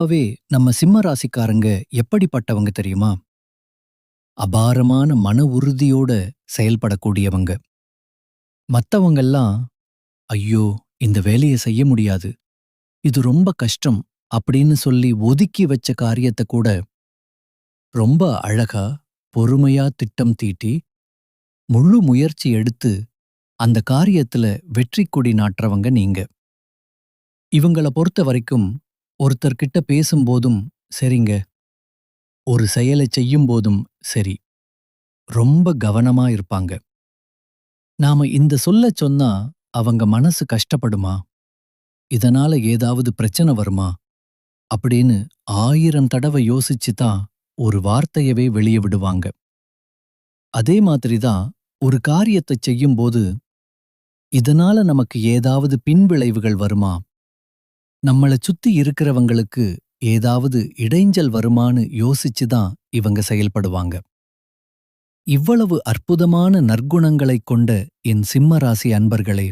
அப்பவே நம்ம சிம்ம ராசிக்காரங்க எப்படிப்பட்டவங்க தெரியுமா? அபாரமான மன உறுதியோட செயல்படக்கூடியவங்க. மத்தவங்கெல்லாம், "ஐயோ! இந்த வேலைய செய்ய முடியாது. இது ரொம்ப கஷ்டம்." அப்படின்னு சொல்லி ஒதுக்கி வச்ச காரியத்த கூட ரொம்ப அழகா, பொறுமையா திட்டம் தீட்டி, முழு முயற்சி எடுத்து அந்த காரியத்துல வெற்றி கொடி நாட்டுறவங்க நீங்க. இவங்கள பொறுத்த வரைக்கும் ஒருத்தர்கிட்ட பேசும்போதும் சரிங்க, ஒரு செயலைச் செய்யும்போதும் சரி, ரொம்ப கவனமா இருப்பாங்க. நாம இந்த சொல்லச் சொன்னா அவங்க மனசு கஷ்டப்படுமா? இதனால ஏதாவது பிரச்சனை வருமா? அப்படின்னு 1000 தடவை யோசிச்சு தான் ஒரு வார்த்தையவே வெளிய விடுவாங்க. அதே மாதிரி தான் ஒரு காரியத்தைச் செய்யும்போது, இதனால நமக்கு ஏதாவது பின்விளைவுகள் வருமா? நம்மள சுத்தி இருக்கிறவங்களுக்கு ஏதாவது இடைஞ்சல் வருமான்னு யோசிச்சு தான் இவங்க செயல்படுவாங்க. இவ்வளவு அற்புதமான நற்குணங்களைக் கொண்ட என் சிம்ம ராசி அன்பர்களே!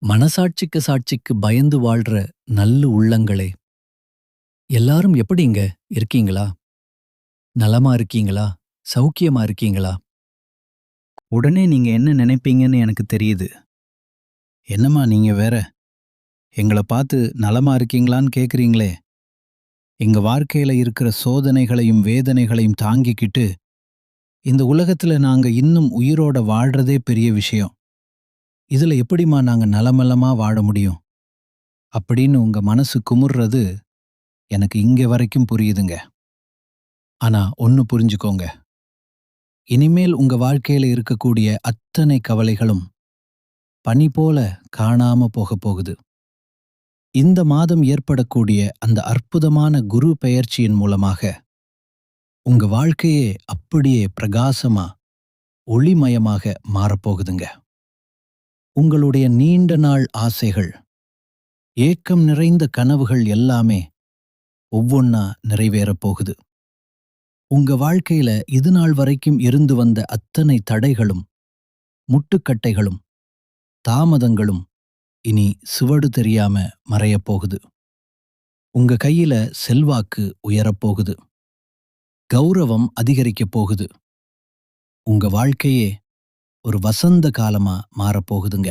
மனசாட்சிக்கு சாட்சிக்கு பயந்து வாழ்ற நல்ல உள்ளங்களே! எல்லாரும் எப்படிங்க இருக்கீங்களா? நலமா இருக்கீங்களா? சௌக்கியமா இருக்கீங்களா? உடனே நீங்க என்ன நினைப்பீங்கன்னு எனக்கு தெரியுது. என்னம்மா நீங்க வேற, எங்கள பார்த்து நலமா இருக்கீங்களான்னு கேக்குறீங்களே. எங்க வாழ்க்கையில இருக்கிற சோதனைகளையும் வேதனைகளையும் தாங்கிக்கிட்டு, இந்த உலகத்துல நாங்க இன்னும் உயிரோட வாழ்றதே பெரிய விஷயம். இதுல எப்படிம்மா நாங்க நலமலமா வாழ முடியும்? அப்படின்னு உங்க மனசு குமுறுறது எனக்கு இங்க வரைக்கும் புரியுதுங்க. ஆனா ஒன்னு புரிஞ்சுக்கோங்க. இனிமேல் உங்க வாழ்க்கையில இருக்கக்கூடிய அத்தனை கவலைகளும் பனி போல காணாம போகப் போகுது. இந்த மாதம் ஏற்படக்கூடிய அந்த அற்புதமான குரு பெயர்ச்சியின் மூலமாக உங்க வாழ்க்கையே அப்படியே பிரகாசமா, ஒளிமயமாக மாறப்போகுதுங்க. உங்களுடைய நீண்ட நாள் ஆசைகள், ஏக்கம் நிறைந்த கனவுகள் எல்லாமே ஒவ்வொன்னா நிறைவேறப் போகுது. உங்க வாழ்க்கையில இதுநாள் வரைக்கும் இருந்து வந்த அத்தனை தடைகளும், முட்டுக்கட்டைகளும், தாமதங்களும் இனி சுவடு தெரியாம மறையப் போகுது. உங்க கையில செல்வாக்கு உயரப்போகுது. கௌரவம் அதிகரிக்கப் போகுது. உங்க வாழ்க்கையே ஒரு வசந்த காலமா மாறப்போகுதுங்க.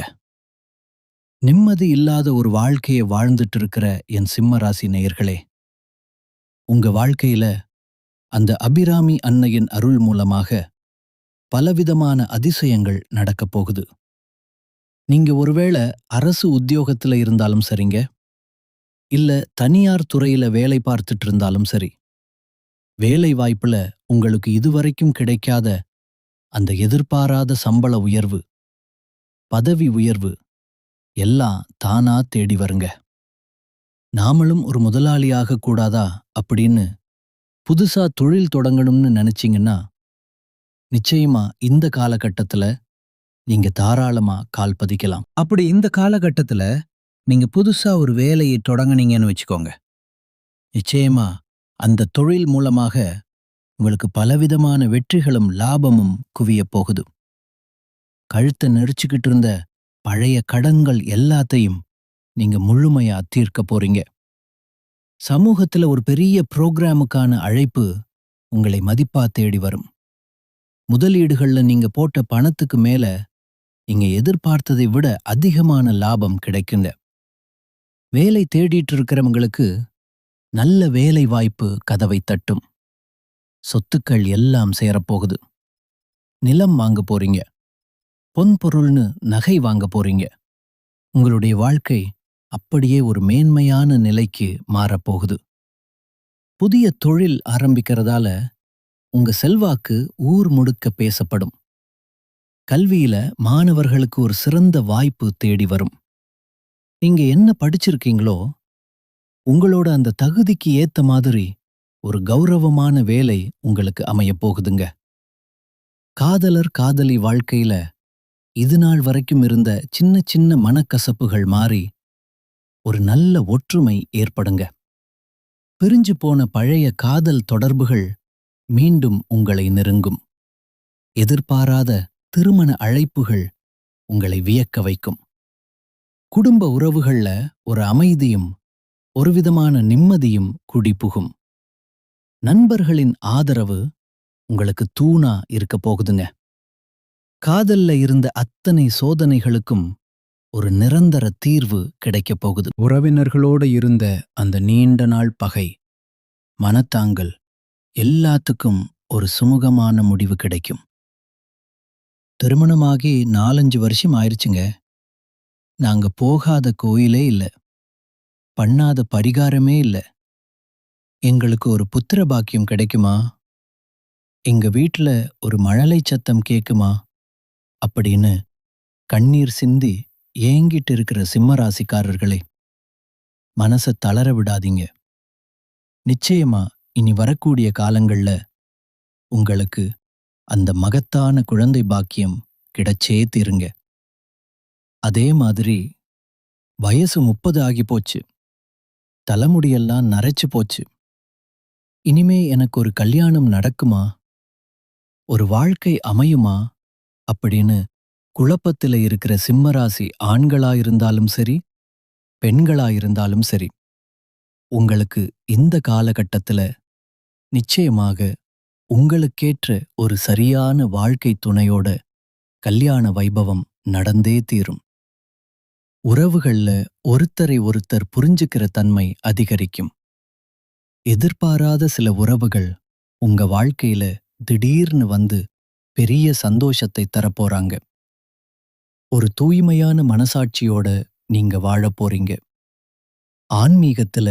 நிம்மதி இல்லாத ஒரு வாழ்க்கையை வாழ்ந்துட்டு இருக்கிற என் சிம்ம ராசி நேயர்களே, உங்க வாழ்க்கையில அந்த அபிராமி அன்னையின் அருள் மூலமாக பலவிதமான அதிசயங்கள் நடக்கப் போகுது. நீங்க ஒருவேளை அரசு உத்தியோகத்துல இருந்தாலும் சரிங்க, இல்ல தனியார் துறையில வேலை பார்த்துட்டு இருந்தாலும் சரி, வேலை வாய்ப்புல உங்களுக்கு இதுவரைக்கும் கிடைக்காத அந்த எதிர்பாராத சம்பள உயர்வு, பதவி உயர்வு எல்லாம் தானா தேடி வருங்க. நாமளும் ஒரு முதலாளியாக கூடாதா அப்படின்னு புதுசா தொழில் தொடங்கணும்னு நினைச்சீங்கன்னா, நிச்சயமா இந்த காலகட்டத்துல நீங்க தாராளமா கால் பதிக்கலாம். அப்படி இந்த காலகட்டத்துல நீங்க புதுசா ஒரு வேலையை தொடங்குனீங்கன்னு வச்சுக்கோங்க. நிச்சயமா அந்த தொழில் மூலமாக உங்களுக்கு பலவிதமான வெற்றிகளும் லாபமும் குவியப் போகுது. கழுத்தை நெரிச்சுக்கிட்டு இருந்த பழைய கடன்கள் எல்லாத்தையும் நீங்க முழுமையா தீர்க்க போறீங்க. சமூகத்துல ஒரு பெரிய புரோகிராமுக்கான அழைப்பு உங்களை மதிப்பா தேடி வரும். முதலீடுகள்ல நீங்க போட்ட பணத்துக்கு மேல நீங்க எதிர்பார்த்ததை விட அதிகமான லாபம் கிடைக்குங்க. வேலை தேடிட்டு இருக்கிறவங்களுக்கு நல்ல வேலை வாய்ப்பு கதவை தட்டும். சொத்துக்கள் எல்லாம் சேரப்போகுது. நிலம் வாங்க போறீங்க. பொன்பொருள்னு நகை வாங்க போறீங்க. உங்களுடைய வாழ்க்கை அப்படியே ஒரு மேன்மையான நிலைக்கு மாறப்போகுது. புதிய தொழில் ஆரம்பிக்கிறதால உங்க செல்வாக்கு ஊர் முழுக்க பேசப்படும். கல்வியில மாணவர்களுக்கு ஒரு சிறந்த வாய்ப்பு தேடி வரும். நீங்க என்ன படிச்சிருக்கீங்களோ, உங்களோட அந்த தகுதிக்கு ஏத்த மாதிரி ஒரு கௌரவமான வேலை உங்களுக்கு அமையப் போகுதுங்க. காதலர் காதலி வாழ்க்கையில இதுநாள் வரைக்கும் இருந்த சின்ன சின்ன மனக்கசப்புகள் மாறி ஒரு நல்ல ஒற்றுமை ஏற்படுங்க. பிரிஞ்சு போன பழைய காதல் தொடர்புகள் மீண்டும் உங்களை நெருங்கும். எதிர்பாராத திருமண அழைப்புகள் உங்களை வியக்க வைக்கும். குடும்ப உறவுகள்ல ஒரு அமைதியும் ஒருவிதமான நிம்மதியும் குடிபுகும். நண்பர்களின் ஆதரவு உங்களுக்கு தூணா இருக்க போகுதுங்க. காதல்ல இருந்த அத்தனை சோதனைகளுக்கும் ஒரு நிரந்தர தீர்வு கிடைக்கப் போகுது. உறவினர்களோடு இருந்த அந்த நீண்ட நாள் பகை, மனத்தாங்கல் எல்லாத்துக்கும் ஒரு சுமூகமான முடிவு கிடைக்கும். திருமணமாகி 4-5 வருஷம் ஆயிருச்சுங்க. நாங்க போகாத கோயிலே இல்ல, பண்ணாத பரிகாரமே இல்ல. எங்களுக்கு ஒரு புத்திர பாக்கியம் கிடைக்குமா? எங்க வீட்ல ஒரு மழலை சத்தம் கேக்குமா? அப்படின்னு கண்ணீர் சிந்தி ஏங்கிட்டு இருக்கிற சிம்மராசிக்காரர்களே, மனச தளர விடாதீங்க. நிச்சயமா இனி வரக்கூடிய காலங்கள்ல உங்களுக்கு அந்த மகத்தான குழந்தை பாக்கியம் கிடைச்சே தீருங்க. அதே மாதிரி வயசு 30 ஆகி போச்சு, தலைமுடியெல்லாம் நரைச்சு போச்சு. இனிமே எனக்கு ஒரு கல்யாணம் நடக்குமா, ஒரு வாழ்க்கை அமையுமா அப்படின்னு குழப்பத்துல இருக்கிற சிம்மராசி ஆண்களா இருந்தாலும் சரி, பெண்களா இருந்தாலும் சரி, உங்களுக்கு இந்த காலகட்டத்துல நிச்சயமாக உங்களுக்கேற்ற ஒரு சரியான வாழ்க்கை துணையோட கல்யாண வைபவம் நடந்தே தீரும். உறவுகள்ல ஒருத்தரை ஒருத்தர் புரிஞ்சுக்கிற தன்மை அதிகரிக்கும். எதிர்பாராத சில உறவுகள் உங்க வாழ்க்கையில திடீர்னு வந்து பெரிய சந்தோஷத்தை தரப்போறாங்க. ஒரு தூய்மையான மனசாட்சியோட நீங்க வாழப் போறீங்க. ஆன்மீகத்துல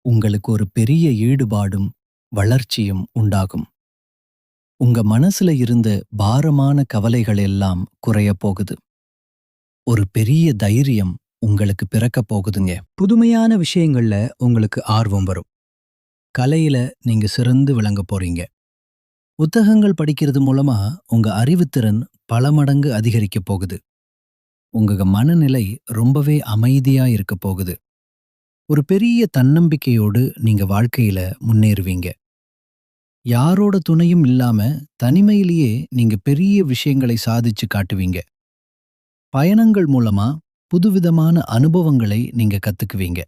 உங்களுக்கு ஒரு பெரிய ஈடுபாடும் வளர்ச்சியும் உண்டாகும். உங்க மனசுல இருந்த பாரமான கவலைகள் எல்லாம் குறையப் போகுது. ஒரு பெரிய தைரியம் உங்களுக்கு பிறக்கப் போகுதுங்க. புதுமையான விஷயங்கள்ல உங்களுக்கு ஆர்வம் வரும். கலையில நீங்க சிறந்து விளங்கப் போறீங்க. புத்தகங்கள் படிக்கிறது மூலமா உங்க அறிவுத்திறன் பல மடங்கு அதிகரிக்கப் போகுது. உங்க மனநிலை ரொம்பவே அமைதியா இருக்கப் போகுது. ஒரு பெரிய தன்னம்பிக்கையோடு நீங்க வாழ்க்கையில முன்னேறுவீங்க. யாரோட துணையும் இல்லாம தனிமையிலேயே நீங்க பெரிய விஷயங்களை சாதிச்சு காட்டுவீங்க. பயணங்கள் மூலமா புதுவிதமான அனுபவங்களை நீங்க கத்துக்குவீங்க.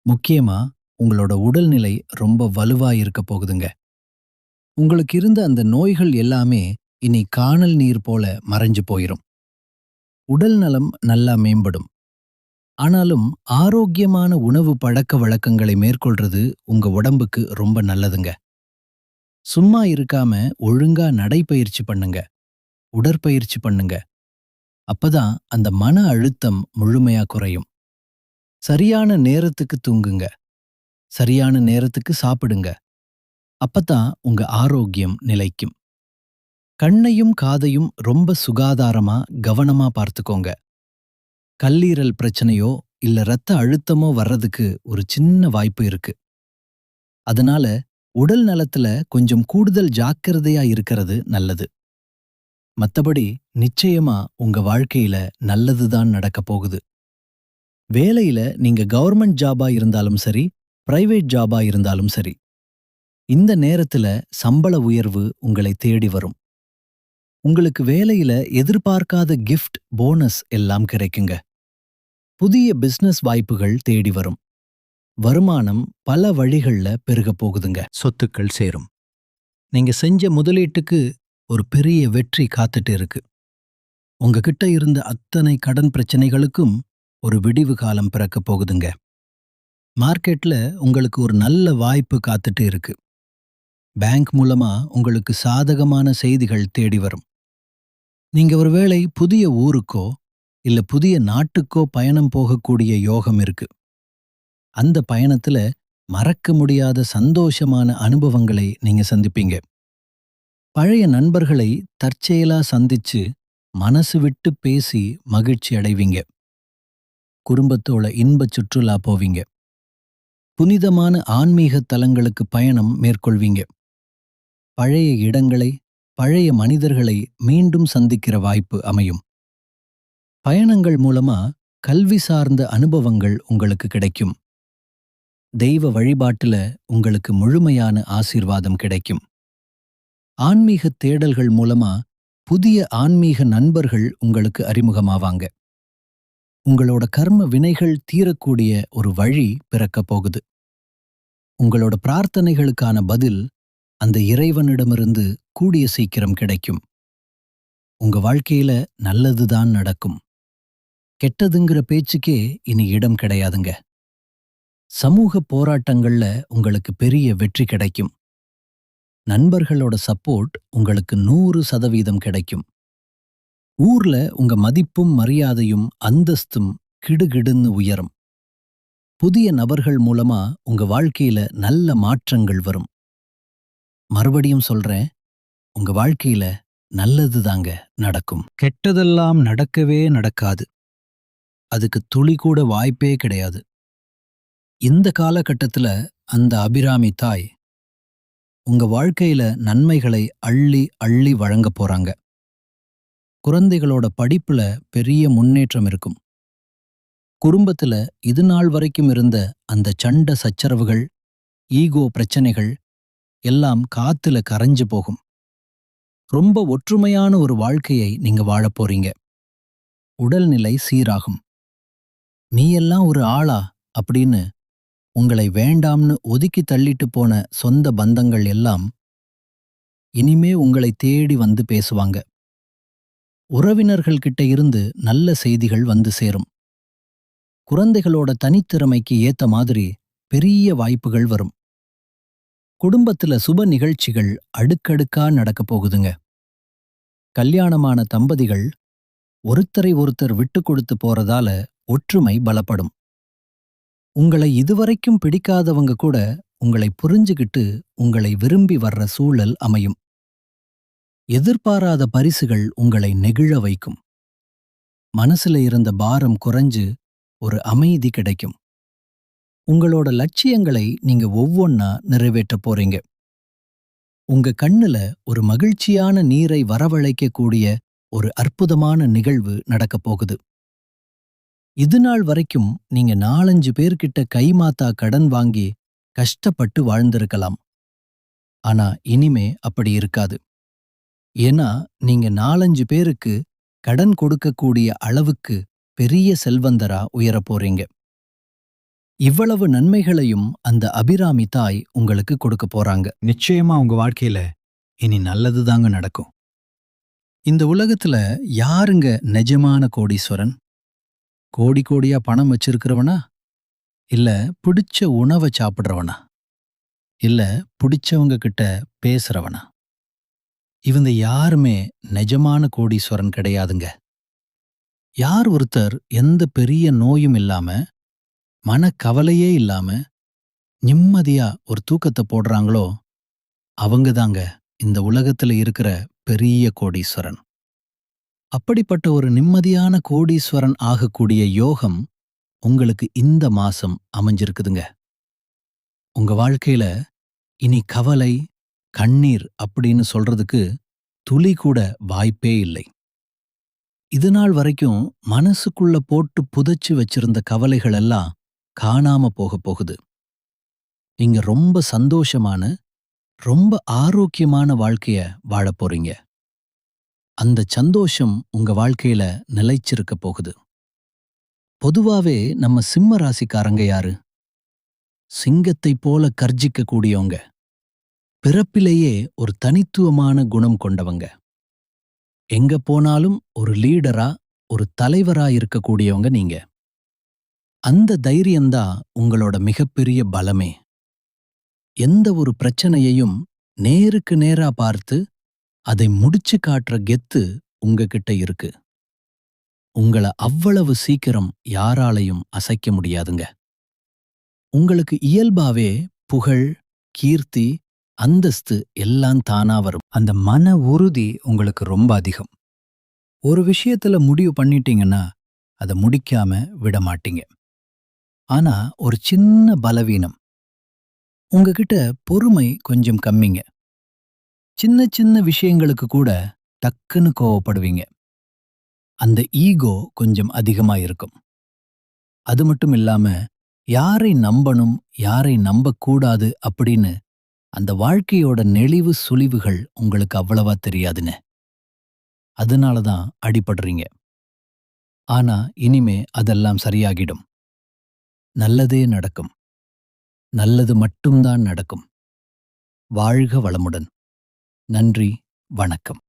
முக்கியமா உங்களோட உடல்நிலை ரொம்ப வலுவா இருக்க போகுதுங்க. உங்களுக்கு இருந்த அந்த நோய்கள் எல்லாமே இனி கானல் நீர் போல மறைஞ்சு போயிரும். உடல் நலம் நல்லா மேம்படும். ஆனாலும் ஆரோக்கியமான உணவு பழக்க வழக்கங்களை மேற்கொள்றது உங்க உடம்புக்கு ரொம்ப நல்லதுங்க. சும்மா இருக்காம ஒழுங்கா நடைப்பயிற்சி பண்ணுங்க, உடற்பயிற்சி பண்ணுங்க. அப்பதான் அந்த மன அழுத்தம் முழுமையா குறையும். சரியான நேரத்துக்கு தூங்குங்க, சரியான நேரத்துக்கு சாப்பிடுங்க. அப்பதான் உங்க ஆரோக்கியம் நிலைக்கும். கண்ணையும் காதையும் ரொம்ப சுகாதாரமா கவனமா பார்த்துக்கோங்க. கல்லீரல் பிரச்சனையோ இல்ல இரத்த அழுத்தமோ வர்றதுக்கு ஒரு சின்ன வாய்ப்பு இருக்கு. அதனால உடல் நலத்துல கொஞ்சம் கூடுதல் ஜாக்கிரதையா இருக்கிறது நல்லது. மத்தபடி நிச்சயமா உங்க வாழ்க்கையில நல்லதுதான் நடக்கப் போகுது. வேலையில நீங்க கவர்மெண்ட் ஜாபா இருந்தாலும் சரி, பிரைவேட் ஜாபா இருந்தாலும் சரி, இந்த நேரத்துல சம்பள உயர்வு உங்களை தேடி வரும். உங்களுக்கு வேலையில எதிர்பார்க்காத கிஃப்ட், போனஸ் எல்லாம் கிடைக்குங்க. புதிய பிசினஸ் வாய்ப்புகள் தேடி வரும். வருமானம் பல வழிகள்ல பெருகப் போகுதுங்க. சொத்துக்கள் சேரும். நீங்க செஞ்ச முதலீட்டுக்கு ஒரு பெரிய வெற்றி காத்துட்டு இருக்கு. உங்ககிட்ட இருந்த அத்தனை கடன் பிரச்சனைகளுக்கும் ஒரு விடிவு காலம் பிறக்கப் போகுதுங்க. மார்க்கெட்ல உங்களுக்கு ஒரு நல்ல வாய்ப்பு காத்துட்டு இருக்கு. பேங்க் மூலமா உங்களுக்கு சாதகமான செய்திகள் தேடி வரும். நீங்க ஒருவேளை புதிய ஊருக்கோ இல்ல புதிய நாட்டுக்கோ பயணம் போகக்கூடிய யோகம் இருக்கு. அந்த பயணத்துல மறக்க முடியாத சந்தோஷமான அனுபவங்களை நீங்க சந்திப்பீங்க. பழைய நண்பர்களை தற்செயலா சந்திச்சு மனசு விட்டு பேசி மகிழ்ச்சி அடைவீங்க. குடும்பத்தோட இன்பச் சுற்றுலா போவீங்க. புனிதமான ஆன்மீக தலங்களுக்கு பயணம் மேற்கொள்வீங்க. பழைய இடங்களை, பழைய மனிதர்களை மீண்டும் சந்திக்கிற வாய்ப்பு அமையும். பயணங்கள் மூலமா கல்வி சார்ந்த அனுபவங்கள் உங்களுக்கு கிடைக்கும். தெய்வ வழிபாட்டுல உங்களுக்கு முழுமையான ஆசீர்வாதம் கிடைக்கும். ஆன்மீக தேடல்கள் மூலமா புதிய ஆன்மீக நண்பர்கள் உங்களுக்கு அறிமுகமாவாங்க. உங்களோட கர்ம வினைகள் தீரக்கூடிய ஒரு வழி பிறக்கப் போகுது. உங்களோட பிரார்த்தனைகளுக்கான பதில் அந்த இறைவனிடமிருந்து கூடிய சீக்கிரம் கிடைக்கும். உங்க வாழ்க்கையில நல்லதுதான் நடக்கும். கெட்டதுங்கிற பேச்சுக்கே இனி இடம் கிடையாதுங்க. சமூக போராட்டங்கள்ல உங்களுக்கு பெரிய வெற்றி கிடைக்கும். நண்பர்களோட சப்போர்ட் உங்களுக்கு 100% கிடைக்கும். ஊர்ல உங்க மதிப்பும் மரியாதையும் அந்தஸ்தும் கிடுகிடுன்னு உயரும். புதிய நபர்கள் மூலமா உங்க வாழ்க்கையில நல்ல மாற்றங்கள் வரும். மறுபடியும் சொல்றேன், உங்க வாழ்க்கையில நல்லதுதாங்க நடக்கும். கெட்டதெல்லாம் நடக்கவே நடக்காது. அதுக்கு துளி கூட வாய்ப்பே கிடையாது. இந்த காலகட்டத்துல அந்த அபிராமி தாய் உங்க வாழ்க்கையில நன்மைகளை அள்ளி அள்ளி வழங்க போறாங்க. குழந்தைகளோட படிப்புல பெரிய முன்னேற்றம் இருக்கும். குடும்பத்துல இது நாள் வரைக்கும் இருந்த அந்த சண்டை சச்சரவுகள், ஈகோ பிரச்சனைகள் எல்லாம் காத்துல கரைஞ்சு போகும். ரொம்ப ஒற்றுமையான ஒரு வாழ்க்கையை நீங்க வாழப் போறீங்க. உடல்நிலை சீராகும். நீ எல்லாம் ஒரு ஆளா அப்படின்னு உங்களை வேண்டாம்னு ஒதுக்கி தள்ளிட்டு போன சொந்த பந்தங்கள் எல்லாம் இனிமே உங்களை தேடி வந்து பேசுவாங்க. உறவினர்கள் கிட்ட இருந்து நல்ல செய்திகள் வந்து சேரும். குழந்தைகளோட தனித்திறமைக்கு ஏத்த மாதிரி பெரிய வாய்ப்புகள் வரும். குடும்பத்துல சுப நிகழ்ச்சிகள் அடுக்கடுக்கா நடக்கப் போகுதுங்க. கல்யாணமான தம்பதிகள் ஒருத்தரை ஒருத்தர் விட்டு கொடுத்து போறதால ஒற்றுமை பலப்படும். உங்களை இதுவரைக்கும் பிடிக்காதவங்க கூட உங்களை புரிஞ்சுகிட்டு உங்களை விரும்பி வர்ற சூழல் அமையும். எதிர்பாராத பரிசுகள் உங்களை நெகிழ வைக்கும். மனசுல இருந்த பாரம் குறைஞ்சு ஒரு அமைதி கிடைக்கும். உங்களோட லட்சியங்களை நீங்க ஒவ்வொன்னா நிறைவேற்றப் போறீங்க. உங்க கண்ணுல ஒரு மகிழ்ச்சியான நீரை வரவழைக்கக்கூடிய ஒரு அற்புதமான நிகழ்வு நடக்கப் போகுது. இதுநாள் வரைக்கும் நீங்க 4-5 பேர்கிட்ட கைமாத்தா கடன் வாங்கி கஷ்டப்பட்டு வாழ்ந்திருக்கலாம். ஆனா இனிமே அப்படி இருக்காது. ஏன்னா நீங்க 4-5 பேருக்கு கடன் கொடுக்கக்கூடிய அளவுக்கு பெரிய செல்வந்தரா உயரப் போறீங்க. இவ்வளவு நன்மைகளையும் அந்த அபிராமி தாய் உங்களுக்கு கொடுக்க போறாங்க. நிச்சயமா உங்க வாழ்க்கையில இனி நல்லதுதாங்க நடக்கும். இந்த உலகத்துல யாருங்க நிஜமான கோடீஸ்வரன்? கோடி கோடியா பணம் வச்சிருக்கிறவனா? இல்ல பிடிச்ச உணவை சாப்பிடுறவனா? இல்ல பிடிச்சவங்க கிட்ட பேசுறவனா? இவங்க யாருமே நிஜமான கோடீஸ்வரன் கிடையாதுங்க. யார் ஒருத்தர் எந்த பெரிய நோயும் இல்லாம, மனக்கவலையே இல்லாம, நிம்மதியா ஒரு தூக்கத்தை போடுறாங்களோ அவங்கதாங்க இந்த உலகத்துல இருக்கிற பெரிய கோடீஸ்வரன். அப்படிப்பட்ட ஒரு நிம்மதியான கோடீஸ்வரன் ஆகக்கூடிய யோகம் உங்களுக்கு இந்த மாசம் அமைஞ்சிருக்குதுங்க. உங்க வாழ்க்கையில இனி கவலை, கண்ணீர் அப்படின்னு சொல்றதுக்கு துளி கூட வாய்ப்பே இல்லை. இதுநாள் வரைக்கும் மனசுக்குள்ள போட்டு புதைச்சு வச்சிருந்த கவலைகள் எல்லாம் காணாம போகப் போகுது. நீங்க ரொம்ப சந்தோஷமான, ரொம்ப ஆரோக்கியமான வாழ்க்கைய வாழப் போறீங்க. அந்த சந்தோஷம் உங்க வாழ்க்கையில நிலைச்சிருக்க போகுது. பொதுவாவே நம்ம சிம்ம ராசிக்காரங்க யாரு? சிங்கத்தைப் போல கர்ஜிக்க கூடியவங்க. பிறப்பிலேயே ஒரு தனித்துவமான குணம் கொண்டவங்க. எங்க போனாலும் ஒரு லீடரா, ஒரு தலைவரா இருக்கக்கூடியவங்க நீங்க. அந்த தைரியம்தான் உங்களோட மிகப்பெரிய பலமே. எந்த ஒரு பிரச்சனையையும் நேருக்கு நேரா பார்த்து அதை முடிச்சு காட்டுற கெத்து உங்ககிட்ட இருக்கு. உங்கள அவ்வளவு சீக்கிரம் யாராலையும் அசைக்க முடியாதுங்க. உங்களுக்கு இயல்பாவே புகழ், கீர்த்தி, அந்தஸ்து எல்லாம் தானா வரும். அந்த மன உறுதி உங்களுக்கு ரொம்ப அதிகம். ஒரு விஷயத்துல முடிவு பண்ணிட்டீங்கன்னா அதை முடிக்காம விட மாட்டீங்க. ஆனா ஒரு சின்ன பலவீனம், உங்ககிட்ட பொறுமை கொஞ்சம் கம்மிங்க. சின்ன சின்ன விஷயங்களுக்கு கூட டக்குன்னு கோவப்படுவீங்க. அந்த ஈகோ கொஞ்சம் அதிகமா இருக்கும். அது மட்டும் இல்லாம யாரை நம்பணும், யாரை நம்பக்கூடாது அப்படின்னு அந்த வாழ்க்கையோட நெளிவு சுளிவுகள் உங்களுக்கு அவ்வளவா தெரியாதுங்க. அதனாலதான் அடிபடுறீங்க. ஆனா இனிமே அதெல்லாம் சரியாகிடும். நல்லதே நடக்கும். நல்லது மட்டும்தான் நடக்கும். வாழ்க வளமுடன். நன்றி, வணக்கம்.